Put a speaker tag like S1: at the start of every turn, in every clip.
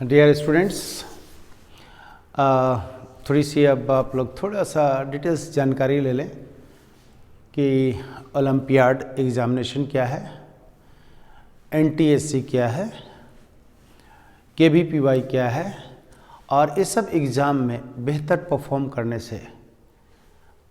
S1: Dear students, थोड़ी सी अब आप लोग थोड़ा सा डिटेल्स जानकारी ले लें कि ओलंपियाड एग्ज़ामिनेशन क्या है, एनटीएससी क्या है, केवीपीवाई क्या है और इस सब एग्ज़ाम में बेहतर परफॉर्म करने से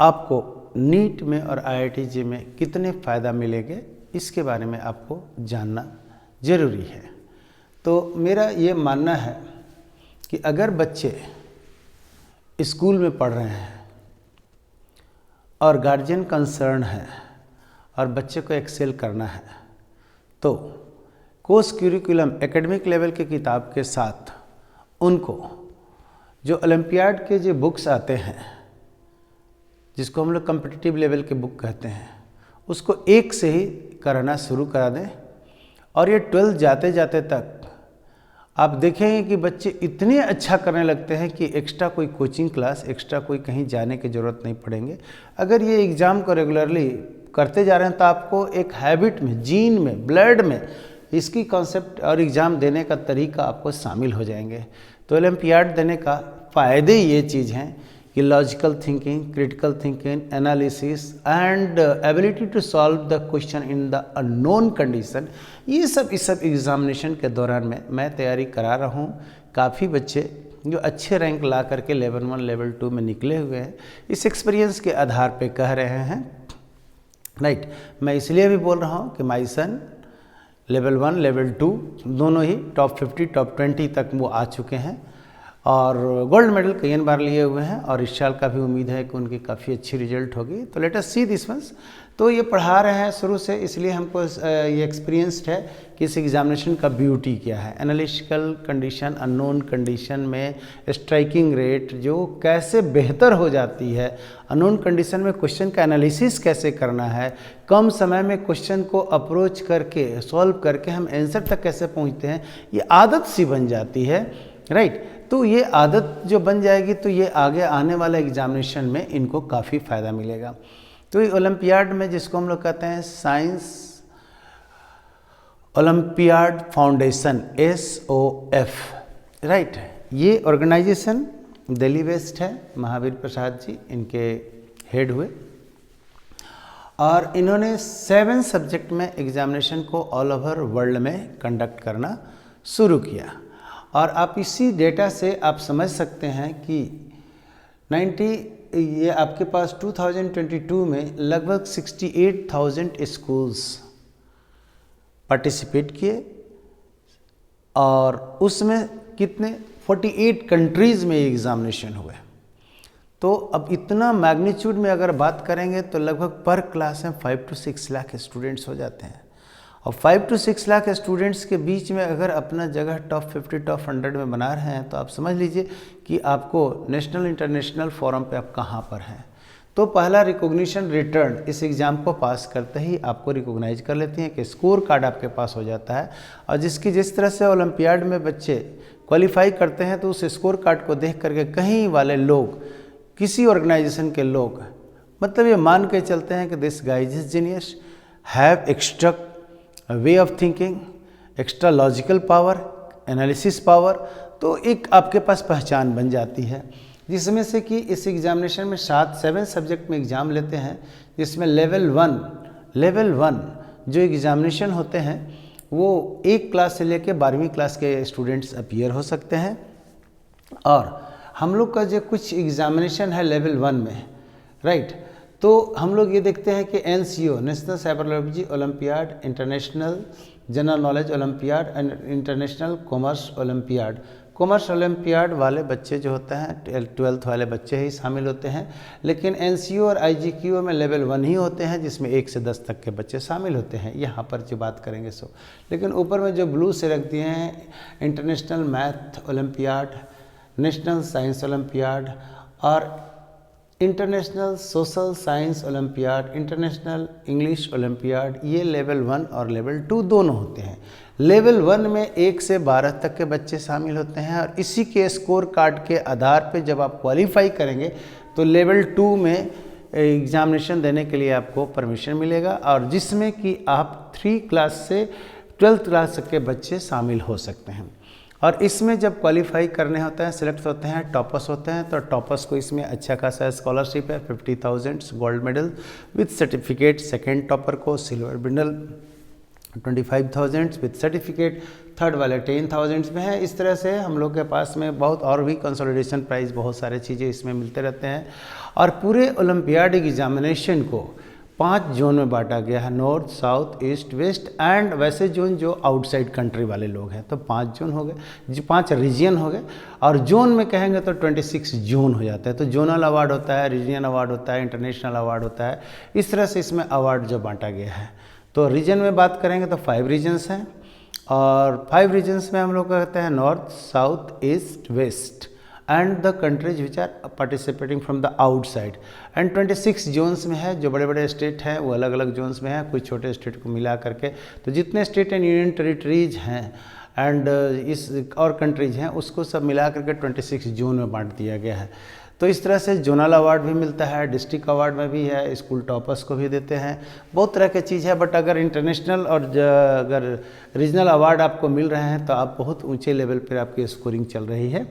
S1: आपको नीट में और आईआईटी में कितने फ़ायदा मिलेंगे, इसके बारे में आपको जानना ज़रूरी है। तो मेरा ये मानना है कि अगर बच्चे स्कूल में पढ़ रहे हैं और गार्जियन कंसर्न है और बच्चे को एक्सेल करना है, तो कोर्स करिकुलम एकेडमिक लेवल की किताब के साथ उनको जो ओलंपियाड के जो बुक्स आते हैं, जिसको हम लोग कम्पिटिटिव लेवल के बुक कहते हैं, उसको एक से ही कराना शुरू करा दें। और ये 12 जाते जाते तक आप देखेंगे कि बच्चे इतने अच्छा करने लगते हैं कि एक्स्ट्रा कोई कोचिंग क्लास, एक्स्ट्रा कोई कहीं जाने की ज़रूरत नहीं पड़ेंगे। अगर ये एग्ज़ाम को रेगुलरली करते जा रहे हैं तो आपको एक हैबिट में, जीन में, ब्लड में इसकी कॉन्सेप्ट और एग्ज़ाम देने का तरीका आपको शामिल हो जाएंगे। तो ओलंपियाड देने का फ़ायदे ये चीज़ हैं कि logical thinking, critical thinking, analysis and ability to solve the question in the unknown condition, ये सब इस सब एग्जामिनेशन के दौरान में मैं तैयारी करा रहा हूँ। काफ़ी बच्चे जो अच्छे रैंक ला करके लेवल 1 लेवल 2 में निकले हुए हैं, इस एक्सपीरियंस के आधार पे कह रहे हैं, राइट। मैं इसलिए भी बोल रहा हूँ कि माई सन लेवल 1 लेवल 2 दोनों ही टॉप 50 टॉप 20 तक वो आ चुके हैं और गोल्ड मेडल कई बार लिए हुए हैं और इस साल का भी उम्मीद है कि उनकी काफ़ी अच्छी रिजल्ट होगी। तो let us see this once. तो ये पढ़ा रहे हैं शुरू से, इसलिए हमको ये एक्सपीरियंस्ड है कि इस एग्जामिनेशन का ब्यूटी क्या है। एनालिटिकल कंडीशन, अननोन कंडीशन में स्ट्राइकिंग रेट जो कैसे बेहतर हो जाती है, अननोन कंडीशन में क्वेश्चन का एनालिसिस कैसे करना है, कम समय में क्वेश्चन को अप्रोच करके सॉल्व करके हम आंसर तक कैसे पहुँचते हैं, ये आदत सी बन जाती है, राइट। तो ये आदत जो बन जाएगी तो ये आगे आने वाला एग्जामिनेशन में इनको काफ़ी फ़ायदा मिलेगा। तो ये ओलंपियाड में जिसको हम लोग कहते हैं science olympiad foundation SOF, right, ये ऑर्गेनाइजेशन दिल्ली बेस्ड है। महावीर प्रसाद जी इनके हेड हुए और इन्होंने 7 सब्जेक्ट में एग्जामिनेशन को ऑल ओवर वर्ल्ड में कंडक्ट करना शुरू किया। और आप इसी डेटा से आप समझ सकते हैं कि ये आपके पास 2022 में लगभग 68,000 स्कूल्स पार्टिसिपेट किए और उसमें कितने 48 कंट्रीज़ में एग्जामिनेशन हुए। तो अब इतना मैग्नीट्यूड में अगर बात करेंगे तो लगभग पर क्लास में 5 to 6 लाख स्टूडेंट्स हो जाते हैं। और 5 to 6 लाख स्टूडेंट्स के बीच में अगर अपना जगह टॉप 50 टॉप 100 में बना रहे हैं तो आप समझ लीजिए कि आपको नेशनल इंटरनेशनल फोरम पे आप कहाँ पर हैं। तो पहला रिकॉग्निशन रिटर्न इस एग्ज़ाम को पास करते ही आपको रिकॉग्नाइज कर लेती हैं कि स्कोर कार्ड आपके पास हो जाता है। और जिस तरह से ओलंपियाड में बच्चे क्वालिफाई करते हैं तो उस स्कोर कार्ड को देख करके कहीं वाले लोग, किसी ऑर्गेनाइजेशन के लोग, मतलब ये मान के चलते हैं कि this guy is genius, have extra way of thinking, extra logical power, analysis power. तो एक आपके पास पहचान बन जाती है, जिसमें से कि इस एग्जामिनेशन में 7 सब्जेक्ट में एग्ज़ाम लेते हैं, जिसमें लेवल 1 जो एग्जामिनेशन होते हैं वो 1 क्लास से लेकर 12वीं क्लास के स्टूडेंट्स अपीयर हो सकते हैं। और हम लोग का जो कुछ एग्जामिनेशन है लेवल 1 में, राइट, तो हम लोग ये देखते हैं कि NCO national psychology olympiad, international general knowledge olympiad and international commerce olympiad. Commerce olympiad वाले बच्चे जो होते हैं 12th वाले बच्चे ही शामिल होते हैं, लेकिन NCO और IGQ में लेवल 1 ही होते हैं, जिसमें 1 से 10 तक के बच्चे शामिल होते हैं। यहाँ पर जो बात करेंगे सो, लेकिन ऊपर में जो ब्लू से रख दिए हैं, international math olympiad, national science olympiad और international social science olympiad, international English olympiad, ये लेवल 1 और लेवल 2 दोनों होते हैं। लेवल 1 में 1 से 12 तक के बच्चे शामिल होते हैं और इसी के स्कोर कार्ड के आधार पे जब आप क्वालिफाई करेंगे तो लेवल 2 में एग्जामिनेशन देने के लिए आपको परमिशन मिलेगा, और जिसमें कि आप 3 क्लास से 12th क्लास तक के बच्चे शामिल हो सकते हैं। और इसमें जब क्वालिफाई करने होते हैं, सिलेक्ट होते हैं, टॉपर्स होते हैं, तो टॉपर्स को इसमें अच्छा खासा स्कॉलरशिप है, 50,000 gold medal with certificate. Second topper को silver medal 25,000 with certificate. Third वाले 10,000 में है। इस तरह से हम लोग के पास में बहुत और भी कंसोलिडेशन प्राइज, बहुत सारे चीज़ें इसमें मिलते रहते हैं। और पूरे ओलंपियाड एग्जामिनेशन को 5 जोन में बांटा गया है, north, south, east, west and वैसे जोन जो आउटसाइड कंट्री वाले लोग हैं, तो 5 जोन हो गए, जो 5 रीजन हो गए। और जोन में कहेंगे तो 26 जोन हो जाता है। तो जोनल अवार्ड होता है, रीजनल अवार्ड होता है, इंटरनेशनल अवार्ड होता है। इस तरह से इसमें अवार्ड जो बांटा गया है। तो रीजन में बात करेंगे तो 5 रीजन्स हैं, और 5 रीजन्स में हम लोग कहते हैं north, south, east, west and the countries which are participating from the outside. And 26 zones में है। जो बड़े बड़े स्टेट हैं वो अलग अलग जोन्स में हैं, कुछ छोटे स्टेट को मिला करके। तो जितने स्टेट एंड यूनियन टेरिटरीज हैं एंड इस और कंट्रीज हैं, उसको सब मिला करके 26 जोन में बांट दिया गया है। तो इस तरह से जोनल अवार्ड भी मिलता है, डिस्ट्रिक्ट अवार्ड में भी है, स्कूल टॉपर्स को भी देते हैं, बहुत तरह की चीज़ है। बट अगर इंटरनेशनल और अगर रीजनल अवार्ड आपको मिल रहे हैं तो आप बहुत ऊंचे लेवल पर आपकी स्कोरिंग चल रही है।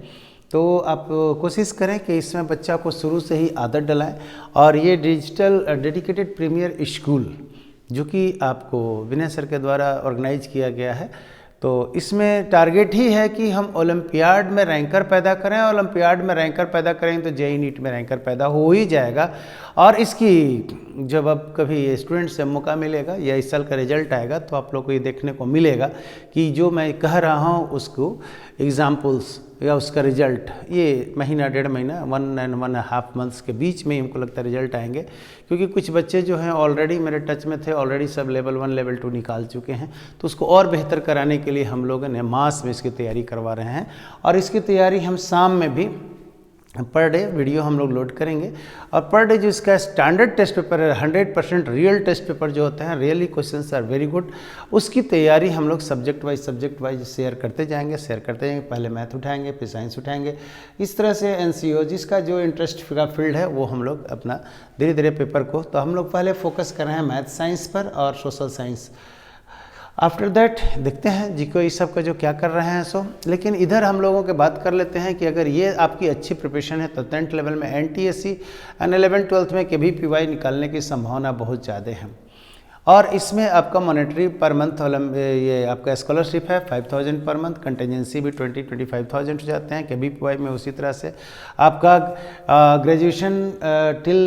S1: तो आप कोशिश करें कि इसमें बच्चा को शुरू से ही आदत डलाएं। और ये डिजिटल डेडिकेटेड प्रीमियर स्कूल जो कि आपको विनय सर के द्वारा ऑर्गेनाइज किया गया है, तो इसमें टारगेट ही है कि हम ओलंपियाड में रैंकर पैदा करें। ओलंपियाड में रैंकर पैदा करें तो जेईई नीट में रैंकर पैदा हो ही जाएगा। और इसकी जब अब कभी स्टूडेंट से मौका मिलेगा या इस साल का रिजल्ट आएगा तो आप लोग को ये देखने को मिलेगा कि जो मैं कह रहा हूँ उसको एग्जाम्पल्स या उसका रिजल्ट ये महीना, 1.5 महीना, 1 and 1.5 मंथ्स के बीच में ही हमको लगता है रिजल्ट आएंगे। क्योंकि कुछ बच्चे जो हैं ऑलरेडी मेरे टच में थे, ऑलरेडी सब लेवल 1 लेवल 2 निकाल चुके हैं। तो उसको और बेहतर कराने के लिए हम लोगों ने मास में इसकी तैयारी करवा रहे हैं। और इसकी तैयारी हम शाम में भी पर डे वीडियो हम लोग लोड करेंगे। और पर डे जो इसका स्टैंडर्ड टेस्ट पेपर है, 100% रियल टेस्ट पेपर जो होते हैं, really questions are very good, उसकी तैयारी हम लोग सब्जेक्ट वाइज शेयर करते जाएंगे। पहले मैथ उठाएंगे, फिर साइंस उठाएंगे। इस तरह से एनसीओ जिसका जो इंटरेस्ट का फील्ड है वो हम लोग अपना धीरे धीरे पेपर को, तो हम लोग पहले फोकस कर रहे हैं मैथ साइंस पर और सोशल साइंस। आफ्टर दैट देखते हैं जी को इस सब का जो क्या कर रहे हैं सो। लेकिन इधर हम लोगों के बात कर लेते हैं कि अगर ये आपकी अच्छी प्रिपरेशन है तो 10th लेवल में NTSC एंड 11th 12th में KVPY निकालने की संभावना बहुत ज़्यादा है। और इसमें आपका मॉनेटरी पर मंथ ये आपका स्कॉलरशिप है 5,000 पर मंथ, कंटेंजेंसी भी 25,000 हो जाते हैं। KVPY में उसी तरह से आपका ग्रेजुएशन टिल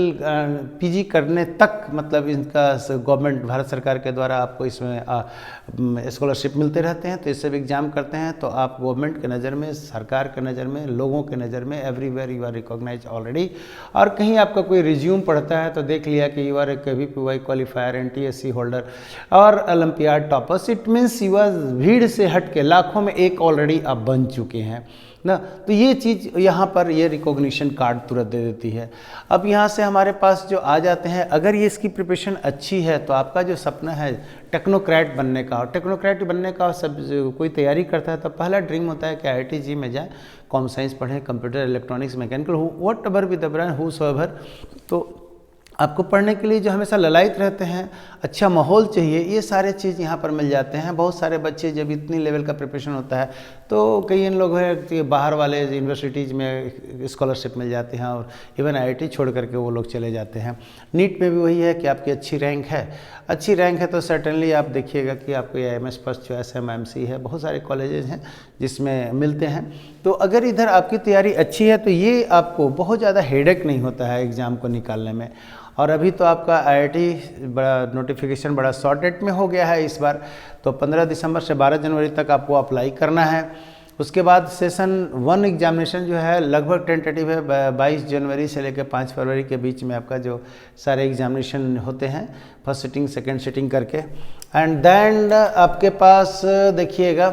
S1: PG करने तक, मतलब इनका गवर्नमेंट भारत सरकार के द्वारा आपको इसमें स्कॉलरशिप मिलते रहते हैं। तो इससे भी एग्जाम करते हैं तो आप गवर्नमेंट के नज़र में, सरकार के नज़र में, लोगों के नज़र में everywhere you are recognise already. और कहीं आपका कोई रिज्यूम पढ़ता है तो देख लिया कि you are a KVPY qualifier, NTSC holder और olympiad toppers, it means you are भीड़ से हट के लाखों में एक ऑलरेडी आप बन चुके हैं ना। तो ये चीज़ यहाँ पर ये रिकॉग्निशन कार्ड तुरंत दे देती है। अब यहाँ से हमारे पास जो आ जाते हैं, अगर ये इसकी प्रिपरेशन अच्छी है तो आपका जो सपना है टेक्नोक्रेट बनने का, और टेक्नोक्रेट बनने का सब कोई तैयारी करता है तो पहला ड्रीम होता है कि IIT में जाए, कॉम साइंस पढ़ें, computer, electronics, mechanical, what ever be the branch, whosoever. तो आपको पढ़ने के लिए जो हमेशा ललायत रहते हैं, अच्छा माहौल चाहिए, ये सारे चीज़ यहाँ पर मिल जाते हैं। बहुत सारे बच्चे जब इतनी लेवल का प्रिपरेशन होता है तो कई इन लोग हैं कि बाहर वाले यूनिवर्सिटीज़ में स्कॉलरशिप मिल जाते हैं और इवन IIT छोड़ करके वो लोग चले जाते हैं। नीट में भी वही है कि आपकी अच्छी रैंक है तो सर्टेनली आप देखिएगा कि आपको AIMS फर्स्ट चॉइस है, MIMC है, बहुत सारे कॉलेजेस हैं जिसमें मिलते हैं। तो अगर इधर आपकी तैयारी अच्छी है तो ये आपको बहुत ज़्यादा हेडेक नहीं होता है एग्ज़ाम को निकालने में। और अभी तो आपका IIT बड़ा नोटिफिकेशन बड़ा शॉर्ट डेट में हो गया है इस बार, तो 15 दिसंबर से 12 जनवरी तक आपको अप्लाई करना है। उसके बाद सेशन 1 एग्जामिनेशन जो है लगभग टेंटेटिव है, 22 जनवरी से लेकर 5 फरवरी के बीच में आपका जो सारे एग्जामिनेशन होते हैं, फर्स्ट सिटिंग, सेकेंड सिटिंग करके। एंड देन आपके पास देखिएगा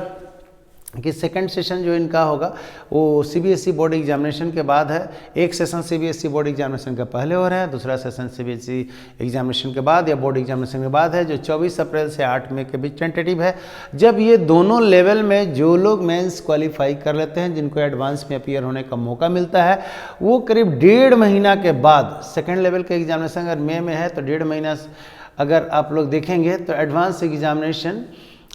S1: कि सेकंड सेशन जो इनका होगा वो CBSE बोर्ड एग्जामिनेशन के बाद है। एक सेशन CBSE बोर्ड एग्जामिनेशन का पहले हो रहा है, दूसरा सेशन CBSE एग्जामिनेशन के बाद या बोर्ड एग्जामिनेशन के बाद है, जो 24 अप्रैल से 8 मई के बीच टेंटेटिव है। जब ये दोनों लेवल में जो लोग मेंस क्वालिफाई कर लेते हैं, जिनको एडवांस में अपीयर होने का मौका मिलता है, वो करीब 1.5 महीना के बाद, सेकेंड लेवल का एग्जामिनेशन अगर मई में है तो 1.5 महीना अगर आप लोग देखेंगे तो एडवांस एग्जामिनेशन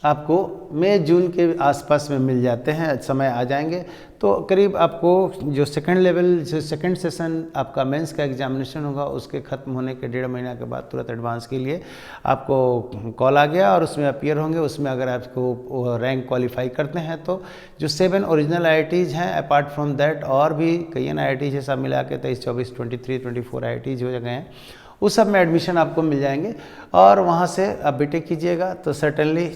S1: आपको मई जून के आसपास में मिल जाते हैं, समय आ जाएंगे। तो करीब आपको जो सेकंड लेवल, जो सेकंड सेशन आपका मेंस का एग्जामिनेशन होगा, उसके ख़त्म होने के 1.5 महीना के बाद तुरंत एडवांस के लिए आपको कॉल आ गया और उसमें अपीयर होंगे। उसमें अगर आपको रैंक क्वालिफाई करते हैं तो जो 7 ओरिजिनल IITs हैं, अपार्ट फ्रॉम दैट और भी कई IITs है, सब मिला के 23, 24, 23, 24 IITs हो गए हैं, उस सब में एडमिशन आपको मिल जाएंगे। और वहाँ से आप बीटेक कीजिएगा तो सर्टेनली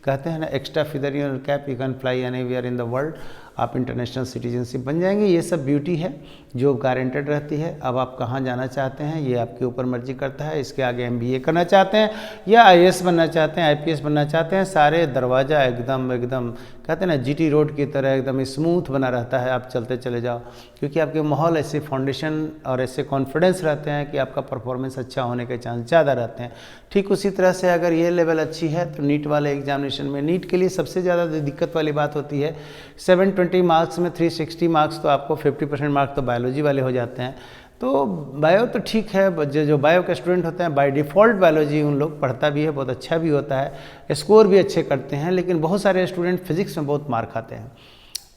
S1: कहते हैं ना, extra feather in cap you can fly anywhere in the world, आप इंटरनेशनल सिटीजनशिप बन जाएंगे। ये सब ब्यूटी है जो गारंटेड रहती है। अब आप कहाँ जाना चाहते हैं ये आपके ऊपर मर्जी करता है। इसके आगे MBA करना चाहते हैं या IAS बनना चाहते हैं, IPS बनना चाहते हैं, सारे दरवाज़ा एकदम एकदम कहते हैं ना GT रोड की तरह एकदम स्मूथ बना रहता है, आप चलते चले जाओ, क्योंकि आपके माहौल ऐसे फाउंडेशन और ऐसे कॉन्फिडेंस रहते हैं कि आपका परफॉर्मेंस अच्छा होने के चांस ज़्यादा रहते हैं। ठीक उसी तरह से अगर ये लेवल अच्छी है तो नीट वाले एग्जामिनेशन में, नीट के लिए सबसे ज़्यादा दिक्कत वाली बात होती है 720 मार्क्स में 360 मार्क्स, तो आपको 50% मार्क्स तो बायोलॉजी वाले हो जाते हैं। तो बायो तो ठीक है, जो बायो के स्टूडेंट होते हैं बाय डिफ़ॉल्ट बायोलॉजी उन लोग पढ़ता भी है, बहुत अच्छा भी होता है, स्कोर भी अच्छे करते हैं। लेकिन बहुत सारे स्टूडेंट फिजिक्स में बहुत मार खाते हैं,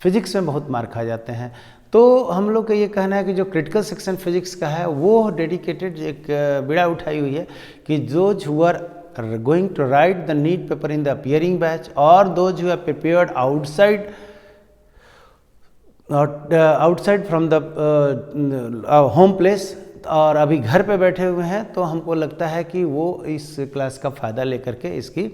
S1: फिजिक्स में बहुत मार खा जाते हैं। तो हम लोग का ये कहना है कि जो क्रिटिकल सेक्शन फिजिक्स का है वो डेडिकेटेड एक बीड़ा उठाई हुई है कि those who are going to write the NEET paper in the appearing batch और those who are prepared outside from the home place और अभी घर पे बैठे हुए हैं, तो हमको लगता है कि वो इस क्लास का फ़ायदा लेकर के इसकी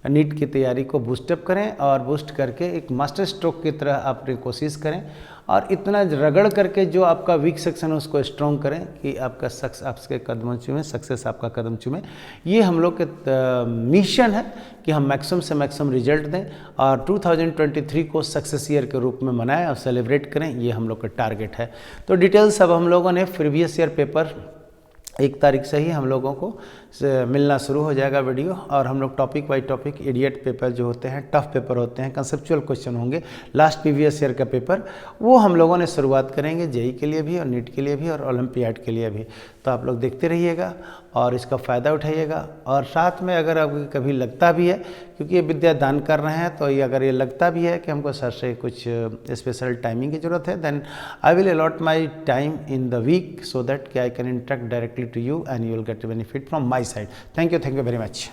S1: नीट की तैयारी को बूस्टअप करें और बूस्ट करके एक मास्टर स्ट्रोक की तरह अपनी कोशिश करें और इतना रगड़ करके जो आपका वीक सेक्शन है उसको स्ट्रॉन्ग करें कि आपका आपके कदम चूमें, सक्सेस आपका कदम चूमें। ये हम लोग के मिशन है कि हम मैक्सिमम से मैक्सिमम रिजल्ट दें और 2023 को सक्सेस ईयर के रूप में मनाएं और सेलिब्रेट करें, ये हम लोग का टारगेट है। तो डिटेल्स अब हम लोगों ने प्रीवियस ईयर पेपर 1 तारीख से ही हम लोगों को मिलना शुरू हो जाएगा वीडियो, और हम लोग topic by topic idiot paper जो होते हैं, टफ पेपर होते हैं, कंसेप्चुअल क्वेश्चन होंगे, लास्ट प्रीवियस ईयर का पेपर, वो हम लोगों ने शुरुआत करेंगे जेई के लिए भी और नीट के लिए भी और ओलंपियाड के लिए भी। तो आप लोग देखते रहिएगा और इसका फ़ायदा उठाइएगा। और साथ में अगर आपको कभी लगता भी है, क्योंकि ये विद्या दान कर रहे हैं, तो ये अगर ये लगता भी है कि हमको सर से कुछ स्पेशल टाइमिंग की ज़रूरत है, then I will allot my time in the week so that I can interact directly to you and you will get benefit from my side. Thank you very much.